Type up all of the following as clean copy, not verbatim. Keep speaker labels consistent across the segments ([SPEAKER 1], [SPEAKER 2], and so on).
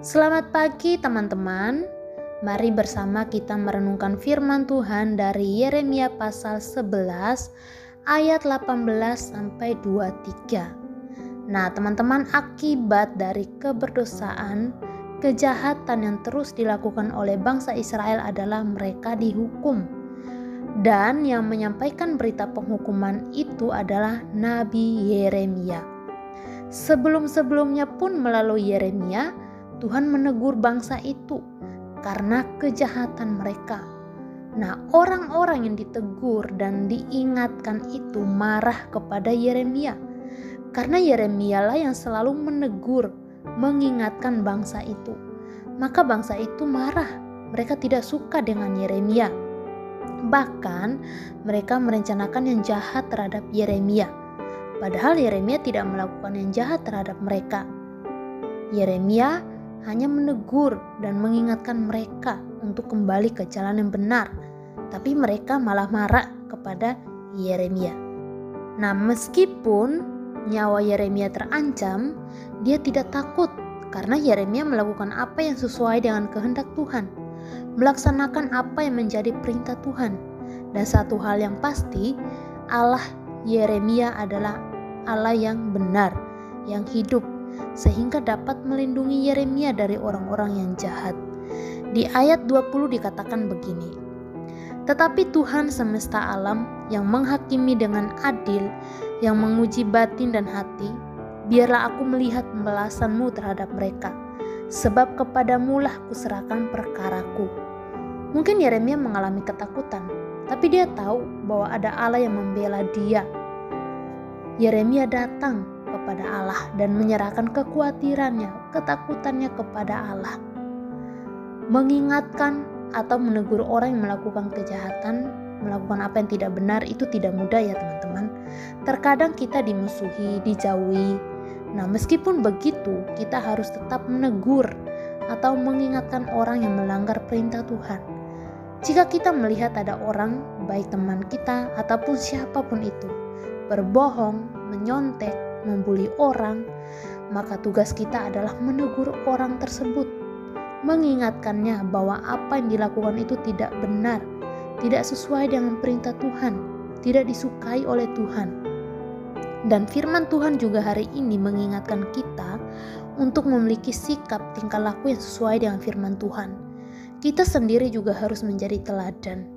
[SPEAKER 1] Selamat pagi teman-teman. Mari bersama kita merenungkan firman Tuhan dari Yeremia pasal 11 ayat 18 sampai 23. Nah, teman-teman, akibat dari keberdosaan, kejahatan yang terus dilakukan oleh bangsa Israel adalah mereka dihukum. Dan yang menyampaikan berita penghukuman itu adalah Nabi Yeremia. Sebelum-sebelumnya pun melalui Yeremia, Tuhan menegur bangsa itu karena kejahatan mereka. Nah, orang-orang yang ditegur dan diingatkan itu marah kepada Yeremia. Karena Yeremia lah yang selalu menegur, mengingatkan bangsa itu. Maka bangsa itu marah. Mereka tidak suka dengan Yeremia. Bahkan mereka merencanakan yang jahat terhadap Yeremia. Padahal Yeremia tidak melakukan yang jahat terhadap mereka. Yeremia hanya menegur dan mengingatkan mereka untuk kembali ke jalan yang benar. Tapi mereka malah marah kepada Yeremia. Nah, meskipun nyawa Yeremia terancam, dia tidak takut karena Yeremia melakukan apa yang sesuai dengan kehendak Tuhan, melaksanakan apa yang menjadi perintah Tuhan. Dan satu hal yang pasti, Allah Yeremia adalah Allah yang benar, yang hidup, sehingga dapat melindungi Yeremia dari orang-orang yang jahat. Di ayat 20 dikatakan begini, "Tetapi Tuhan semesta alam yang menghakimi dengan adil, yang menguji batin dan hati, biarlah aku melihat pembalasan-Mu terhadap mereka, sebab kepadamu-lah kuserahkan perkaraku." Mungkin Yeremia mengalami ketakutan, tapi dia tahu bahwa ada Allah yang membela dia. Yeremia datang kepada Allah dan menyerahkan kekhawatirannya, ketakutannya kepada Allah. Mengingatkan atau menegur orang yang melakukan kejahatan, melakukan apa yang tidak benar itu tidak mudah ya teman-teman. Terkadang kita dimusuhi, dijauhi. Nah, meskipun begitu, kita harus tetap menegur atau mengingatkan orang yang melanggar perintah Tuhan. Jika kita melihat ada orang, baik teman kita ataupun siapapun itu, berbohong, menyontek, membuli orang, maka tugas kita adalah menegur orang tersebut, mengingatkannya bahwa apa yang dilakukan itu tidak benar, tidak sesuai dengan perintah Tuhan, tidak disukai oleh Tuhan. Dan firman Tuhan juga hari ini mengingatkan kita untuk memiliki sikap tingkah laku yang sesuai dengan firman Tuhan. Kita sendiri juga harus menjadi teladan.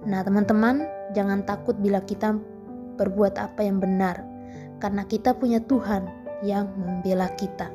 [SPEAKER 1] Nah, teman-teman, jangan takut bila kita berbuat apa yang benar, karena kita punya Tuhan yang membela kita.